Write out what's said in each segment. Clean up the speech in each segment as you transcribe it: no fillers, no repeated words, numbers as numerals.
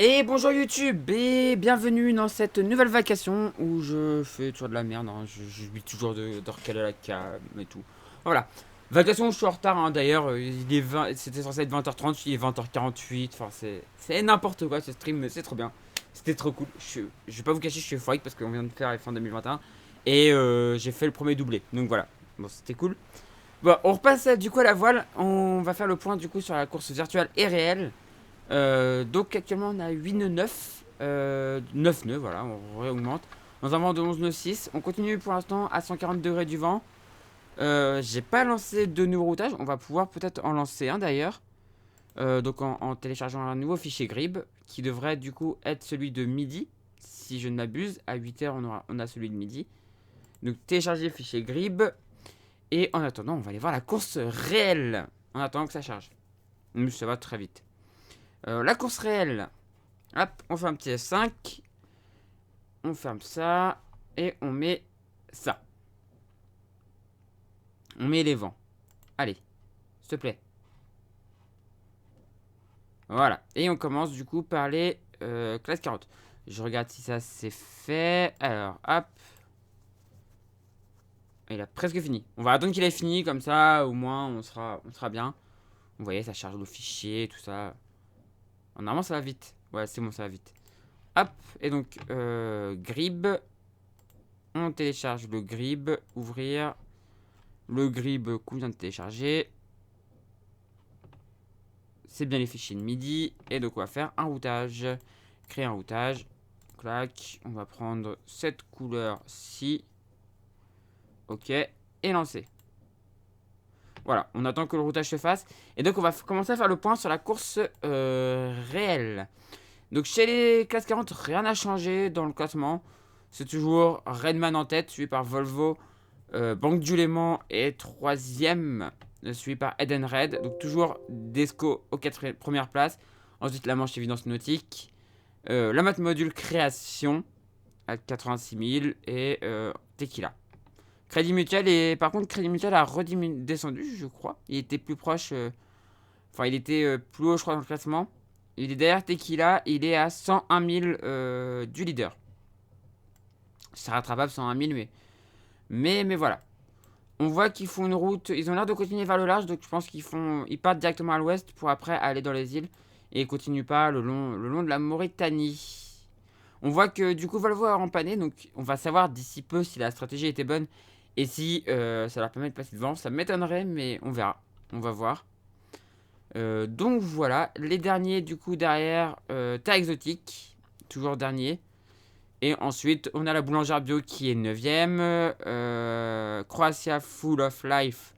Et bonjour YouTube et bienvenue dans cette nouvelle vacation où je fais toujours de la merde, hein. Je vis toujours de recaler la cam et tout. Voilà. Vacation où je suis en retard, hein. D'ailleurs, c'était censé être 20h30, il est 20h48, enfin c'est n'importe quoi ce stream, mais c'est trop bien. C'était trop cool. Je vais pas vous cacher, je suis euphorique parce qu'on vient de faire fin 2021 et j'ai fait le premier doublé, donc voilà. Bon, c'était cool. Bon, on repasse du coup à la voile, on va faire le point du coup sur la course virtuelle et réelle. Donc actuellement on a 8 nœuds 9, 9 nœuds, voilà, on réaugmente. Dans un vent de 11 nœuds 6, on continue pour l'instant à 140 degrés du vent. J'ai pas lancé de nouveau routage, on va pouvoir peut-être en lancer un d'ailleurs. Donc en téléchargeant un nouveau fichier Grib, qui devrait du coup être celui de midi, si je ne m'abuse. À 8h on a celui de midi. Donc télécharger le fichier Grib. Et en attendant, on va aller voir la course réelle. En attendant que ça charge. Ça va très vite. La course réelle. Hop, on fait un petit F5. On ferme ça. Et on met ça. On met les vents. Allez, s'il te plaît. Voilà. Et on commence du coup par les classe 40. Je regarde si ça c'est fait. Alors, hop. Il a presque fini. On va attendre qu'il ait fini, comme ça, au moins, on sera bien. Vous voyez, ça charge le fichier, tout ça. Normalement, ça va vite. Ouais, c'est bon, ça va vite. Hop, et donc, Grib. On télécharge le Grib. Ouvrir. Le Grib qu'on vient de télécharger. C'est bien les fichiers de midi. Et donc, on va faire un routage. Créer un routage. Clac. On va prendre cette couleur-ci. Ok. Et lancer. Voilà, on attend que le routage se fasse. Et donc, on va commencer à faire le point sur la course réelle. Donc, chez les classes 40, rien n'a changé dans le classement. C'est toujours Redman en tête, suivi par Volvo. Banque du Léman est troisième, suivi par Eden Red. Donc, toujours Desco aux première place. Ensuite, la Manche Évidence Nautique. La Mat Module Création à 86 000. Et Tequila. Crédit Mutuel, et par contre, Crédit Mutuel a redescendu, je crois. Il était plus proche. Enfin, il était plus haut, je crois, dans le classement. Il est derrière Tequila, il est à 101 000 du leader. C'est rattrapable 101 000, mais voilà. On voit qu'ils font une route, ils ont l'air de continuer vers le large, donc je pense ils partent directement à l'ouest pour après aller dans les îles et ils continuent pas le long de la Mauritanie. On voit que du coup Volvo a rempanné, donc on va savoir d'ici peu si la stratégie était bonne et si ça leur permet de passer devant. Ça m'étonnerait, mais on verra. On va voir. Donc voilà, les derniers du coup derrière, Terre Exotique, toujours dernier. Et ensuite, on a la boulangère bio qui est 9ème. Croatia Full of Life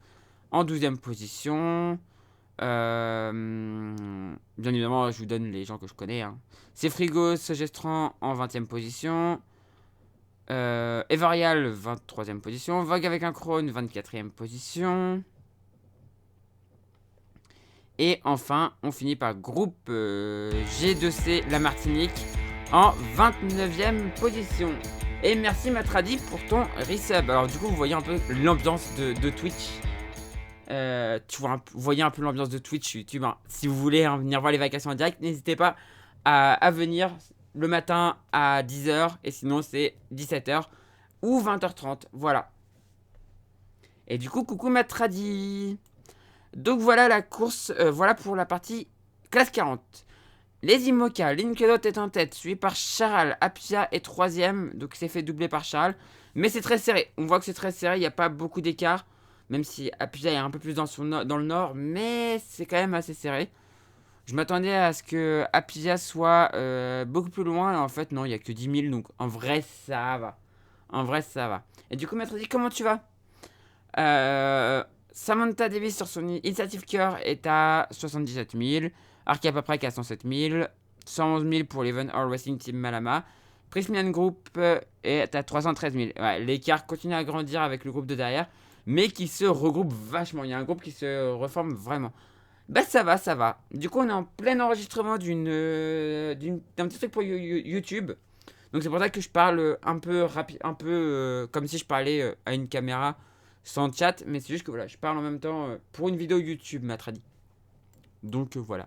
en 12ème position. Bien évidemment, je vous donne les gens que je connais, hein. C'est Frigos Gestran en 20ème position. Evarial, 23ème position. Vogue avec un Krone, 24ème position. Et enfin, on finit par groupe G2C La Martinique en 29ème position. Et merci Matradi pour ton resub. Alors du coup, vous voyez un peu l'ambiance de Twitch. Vous voyez un peu l'ambiance de Twitch YouTube, hein. Si vous voulez, hein, venir voir les vacations en direct, n'hésitez pas à venir le matin à 10h. Et sinon, c'est 17h ou 20h30. Voilà. Et du coup, coucou Matradi. Donc voilà la course, voilà pour la partie classe 40. Les IMOCA, Linkedot est en tête, suivi par Charal. Apia est troisième, donc il s'est fait doubler par Charal. Mais c'est très serré, on voit que c'est très serré, il n'y a pas beaucoup d'écart. Même si Apia est un peu plus dans le nord, mais c'est quand même assez serré. Je m'attendais à ce que Apia soit beaucoup plus loin, et en fait non, il n'y a que 10 000, donc en vrai ça va. En vrai ça va. Et du coup, Maître dit, comment tu vas? Samantha Davis sur son Initiative Cœur est à 77 000. Arkia Paprec à 107 000. 111 000 pour l'Even All Wrestling Team Malama. Prismian Group est à 313 000. Ouais, l'écart continue à grandir avec le groupe de derrière, mais qui se regroupe vachement. Il y a un groupe qui se reforme vraiment. Bah ça va, ça va. Du coup, on est en plein enregistrement d'un petit truc pour YouTube. Donc c'est pour ça que je parle un peu rapide, un peu comme si je parlais à une caméra sans chat, mais c'est juste que voilà, je parle en même temps pour une vidéo YouTube, m'a tradit. Donc voilà.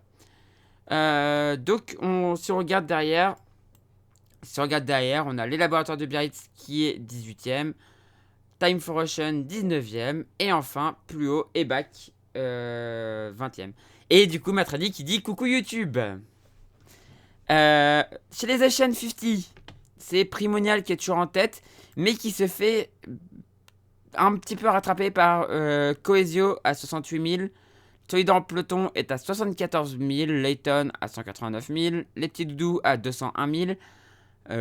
Donc, si on regarde derrière, on a les laboratoires de Biarritz qui est 18ème, Time for Ocean 19ème, et enfin, plus haut, EBAC 20ème. Et du coup, Matradi qui dit coucou YouTube. Chez les Ocean 50, c'est Primonial qui est toujours en tête, mais qui se fait un petit peu rattrapé par Coesio à 68 000. Toidan Peloton est à 74 000, Layton à 189 000, les petits doudous à 201 000,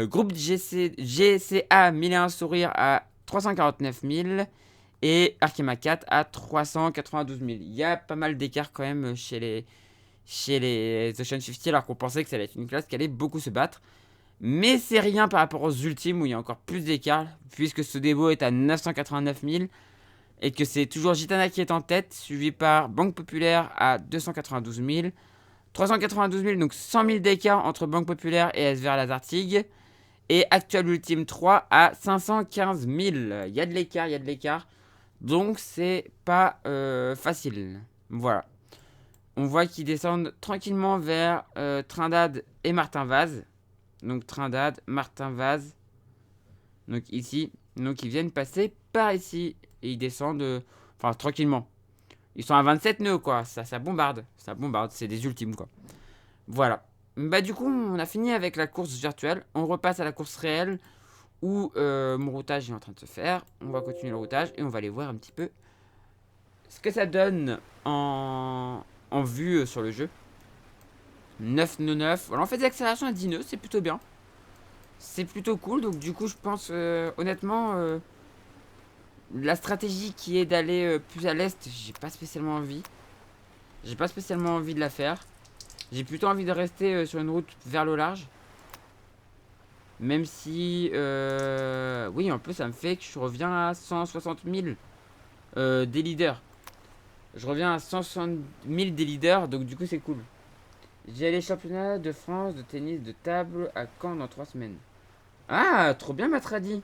groupe GCA 1001 sourire à 349 000 et Arkema 4 à 392 000. Il y a pas mal d'écart quand même chez les Ocean 50 alors qu'on pensait que ça allait être une classe qui allait beaucoup se battre. Mais c'est rien par rapport aux ultimes où il y a encore plus d'écart puisque Sodebo est à 989 000. Et que c'est toujours Gitana qui est en tête, suivi par Banque Populaire à 292 000. 392 000, donc 100 000 d'écart entre Banque Populaire et SVR Lazartigue. Et Actual Ultime 3 à 515 000. Il y a de l'écart. Donc c'est pas facile. Voilà. On voit qu'ils descendent tranquillement vers Trindade et Martin Vaz. Donc Trindade, Martin Vaz. Donc ici. Donc ils viennent passer par ici. Et ils descendent, enfin tranquillement. Ils sont à 27 nœuds quoi, ça bombarde. Ça bombarde, c'est des ultimes quoi. Voilà. Bah du coup, on a fini avec la course virtuelle. On repasse à la course réelle où mon routage est en train de se faire. On va continuer le routage et on va aller voir un petit peu ce que ça donne en vue sur le jeu. 9 nœuds 9. Voilà, on fait des accélérations à 10 nœuds, c'est plutôt bien. C'est plutôt cool, donc du coup je pense honnêtement... la stratégie qui est d'aller plus à l'est, j'ai pas spécialement envie. J'ai pas spécialement envie de la faire. J'ai plutôt envie de rester sur une route vers le large. Même si... oui, en plus, ça me fait que je reviens à 160 000 des leaders. Je reviens à 160 000 des leaders, donc du coup, c'est cool. J'ai les championnats de France de tennis de table à Caen dans 3 semaines. Ah, trop bien, Matradi.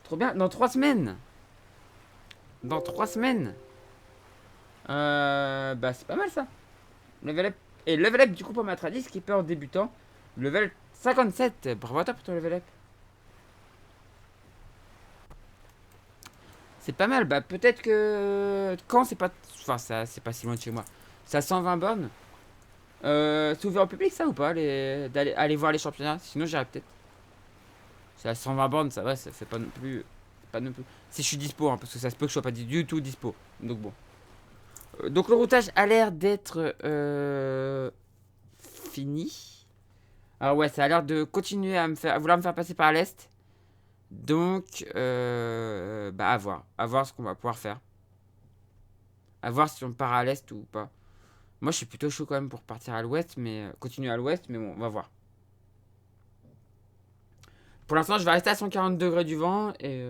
Trop bien, dans 3 semaines. Dans 3 semaines. Bah c'est pas mal ça. Level up. Et level up du coup pour Matradi, skipper en débutant. Level 57. Bravo à toi pour ton level up. C'est pas mal. Bah peut-être que... Quand c'est pas... Enfin ça c'est pas si loin de chez moi. C'est à 120 bornes. C'est ouvert au public ça ou pas d'aller aller voir les championnats. Sinon j'irai peut-être. C'est à 120 bornes, ça va, ça fait pas non plus... Pas non plus... Si je suis dispo, hein, parce que ça se peut que je sois pas du tout dispo. Donc bon. Donc le routage a l'air d'être fini. Alors ouais, ça a l'air de continuer à vouloir me faire passer par l'est. Donc, bah à voir. À voir ce qu'on va pouvoir faire. À voir si on part à l'est ou pas. Moi, je suis plutôt chaud quand même pour partir à l'ouest, mais continuer à l'ouest, mais bon, on va voir. Pour l'instant, je vais rester à 140 degrés du vent et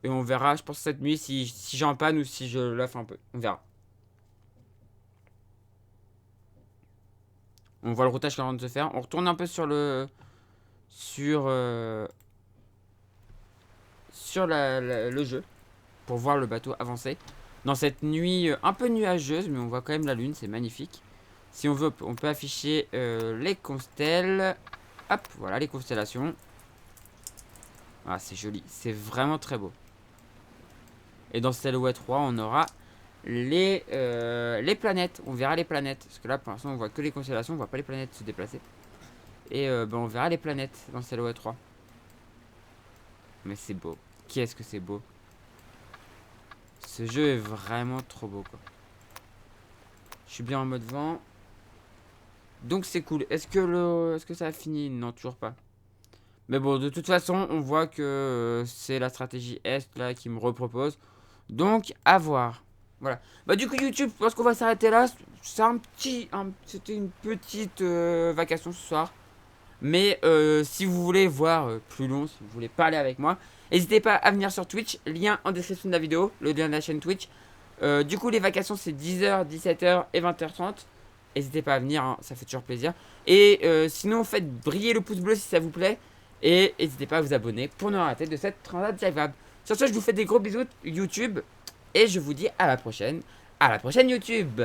on verra, je pense, cette nuit si j'en panne ou si je l'offre un peu. On verra. On voit le routage qui est en train de se faire. On retourne un peu sur le... Sur le jeu. Pour voir le bateau avancer. Dans cette nuit un peu nuageuse, mais on voit quand même la lune, c'est magnifique. Si on veut, on peut afficher les constelles. Hop, voilà les constellations. Ah, c'est joli, c'est vraiment très beau. Et dans Silhouette 3, on aura les planètes. On verra les planètes. Parce que là, pour l'instant, on voit que les constellations, on voit pas les planètes se déplacer. Et ben, on verra les planètes dans Silhouette 3. Mais c'est beau. Qu'est-ce que c'est beau. Ce jeu est vraiment trop beau, quoi. Je suis bien en mode vent. Donc c'est cool. Est-ce que ça a fini? Non, toujours pas. Mais bon, de toute façon, on voit que c'est la stratégie Est là qui me repropose. Donc, à voir. Voilà. Bah du coup YouTube, je pense qu'on va s'arrêter là. C'était une petite vacation ce soir. Mais si vous voulez voir plus long, si vous voulez parler avec moi, n'hésitez pas à venir sur Twitch. Lien en description de la vidéo, le lien de la chaîne Twitch. Du coup les vacations c'est 10h, 17h et 20h30. N'hésitez pas à venir, hein, ça fait toujours plaisir. Et sinon faites briller le pouce bleu si ça vous plaît. Et n'hésitez pas à vous abonner pour ne rien rater de cette transat live. Sur ce, je vous fais des gros bisous YouTube. Et je vous dis à la prochaine. À la prochaine YouTube.